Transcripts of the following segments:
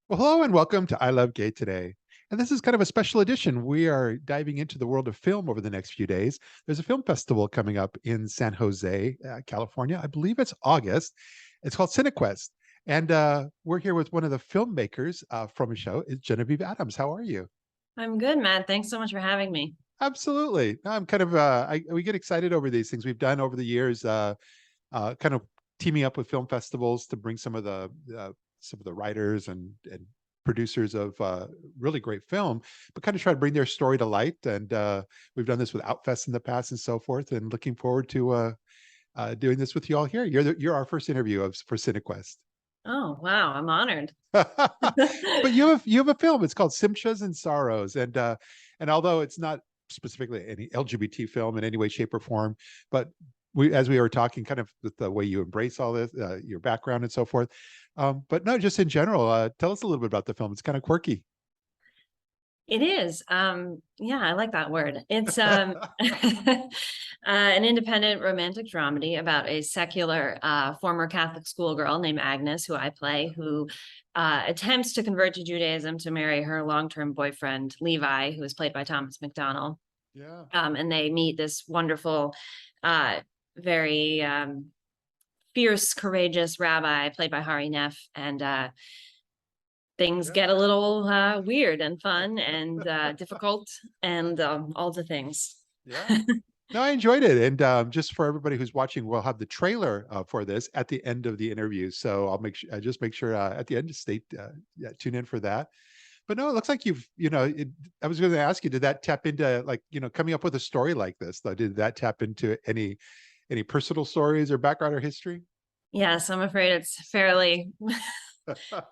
Well, hello and welcome to I Love Gay today. And this is kind of a special edition. We are diving into the world of film over the next few days. There's a film festival coming up in San Jose, California. I believe it's August. It's called Cinequest. And we're here with one of the filmmakers from a show. It's Genevieve Adams. How are you? I'm good, Matt. Thanks so much for having me. Absolutely. No, I'm kind of, we get excited over these things we've done over the years, kind of teaming up with film festivals to bring some of the writers and producers of really great film, but kind of try to bring their story to light. And we've done this with Outfest in the past and so forth. And looking forward to doing this with you all here. You're our first interview for Cinequest. Oh, wow. I'm honored. But you have a film. It's called Simchas and Sorrows, and although it's not specifically any LGBT film in any way, shape, or form, but as we were talking, kind of with the way you embrace all this, your background and so forth. But no, just in general, tell us a little bit about the film. It's kind of quirky. It is. Yeah, I like that word. It's an independent romantic dramedy about a secular former Catholic schoolgirl named Agnes, who I play, who attempts to convert to Judaism to marry her long-term boyfriend, Levi, who is played by Thomas McDonald. Yeah. And they meet this wonderful, very fierce, courageous rabbi played by Hari Neff, and things Yeah. get a little weird and fun and difficult and all the things. Yeah. No, I enjoyed it. And just for everybody who's watching, we'll have the trailer for this at the end of the interview. So I'll just make sure at the end to yeah, tune in for that. But no, it looks like I was going to ask you, did that tap into coming up with a story like this though? Did that tap into any personal stories or background or history? Yes, I'm afraid it's fairly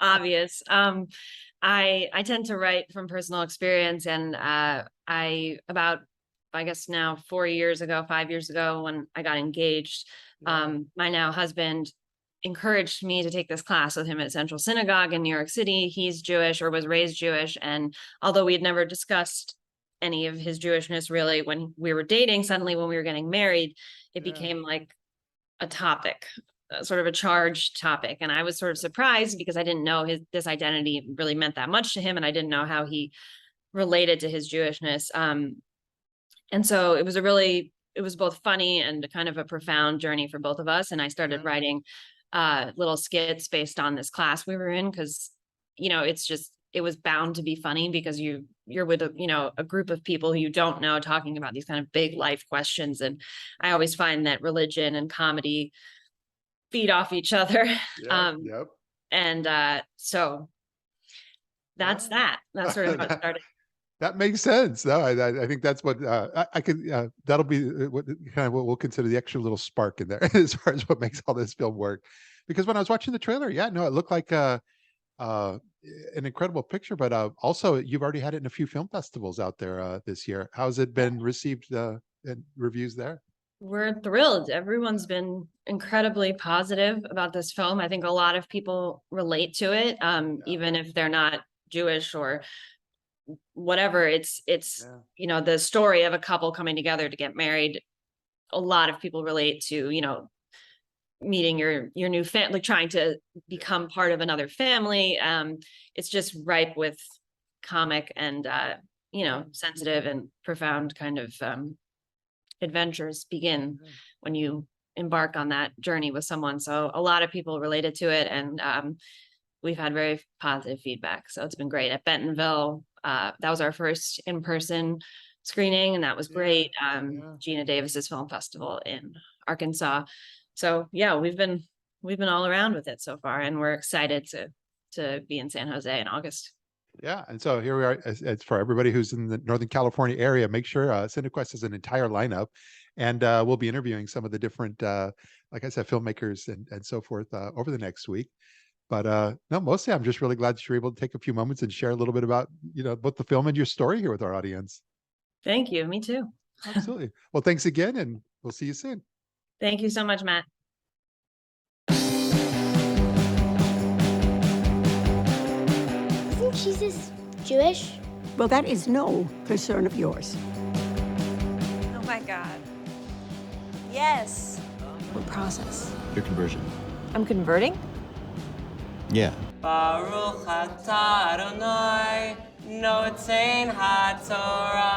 obvious. I tend to write from personal experience, and I guess now 4 years ago, 5 years ago, when I got engaged, Yeah. my now husband encouraged me to take this class with him at Central Synagogue in New York City. He's Jewish, or was raised Jewish, and although we had never discussed any of his Jewishness really when we were dating, suddenly when we were getting married, it Yeah. became like a topic, sort of a charged topic. And I was sort of surprised because I didn't know this identity really meant that much to him, and I didn't know how he related to his Jewishness. And so it was both funny and kind of a profound journey for both of us. And I started Yeah. writing little skits based on this class we were in, because it was bound to be funny because you're with a group of people who you don't know, talking about these kind of big life questions. And I always find that religion and comedy feed off each other. Yep. Um, Yep. and so Yeah. that's sort of how it started. That makes sense. No, I think that's what I could. That'll be kind of what we'll consider the extra little spark in there as far as what makes all this film work. Because when I was watching the trailer, yeah, no, it looked like uh, an incredible picture. But also, you've already had it in a few film festivals out there this year. How's it been received in reviews there? We're thrilled. Everyone's been incredibly positive about this film. I think a lot of people relate to it, Yeah. even if they're not Jewish or whatever. It's Yeah. the story of a couple coming together to get married. A lot of people relate to meeting your new family, trying to become part of another family. It's just ripe with comic and sensitive and profound kind of adventures begin Yeah. when you embark on that journey with someone. So a lot of people related to it, and we've had very positive feedback. So it's been great at Bentonville. That was our first in-person screening, and that was Yeah. great. Yeah. Gina Davis's film festival in Arkansas. So yeah, we've been all around with it so far, and we're excited to be in San Jose in August. Yeah, and so here we are. As for everybody who's in the Northern California area, make sure Cinequest has an entire lineup, and we'll be interviewing some of the different, like I said, filmmakers and so forth over the next week. But no, mostly I'm just really glad that you're able to take a few moments and share a little bit about both the film and your story here with our audience. Thank you. Me too. Absolutely. Well, thanks again, and we'll see you soon. Thank you so much, Matt. Isn't Jesus Jewish? Well, that is no concern of yours. Oh my God. Yes. What process? Your conversion. I'm converting? Yeah. Baruch atah Adonai, notein haTorah.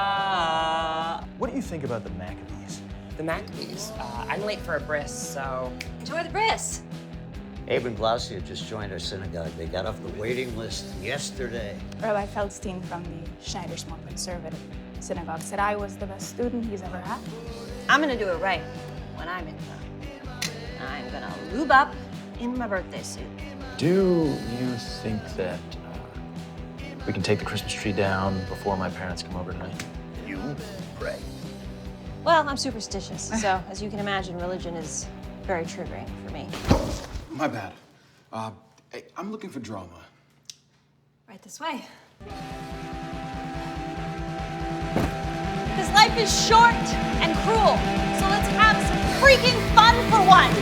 What do you think about the Maccabees? The Maccabees. I'm late for a bris, so. Enjoy the bris. Abe and Glacia just joined our synagogue. They got off the waiting list yesterday. Rabbi Feldstein from the Schneider's more conservative synagogue said I was the best student he's ever had. I'm gonna do it right when I'm in town. I'm gonna lube up in my birthday suit. Do you think that we can take the Christmas tree down before my parents come over tonight? You pray. Well, I'm superstitious, so as you can imagine, religion is very triggering for me. My bad. Hey, I'm looking for drama. Right this way. Because life is short and cruel, so let's have some freaking fun for once.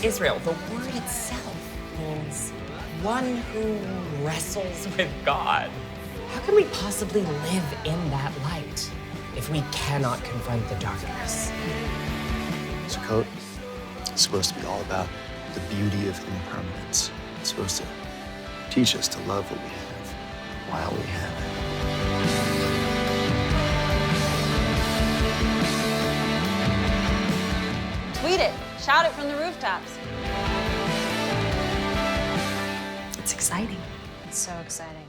Israel, the word itself means one who wrestles with God. How can we possibly live in that light if we cannot confront the darkness? Sukkot is supposed to be all about the beauty of impermanence. It's supposed to teach us to love what we have while we have it. Tweet it. Shout it from the rooftops. It's exciting. It's so exciting.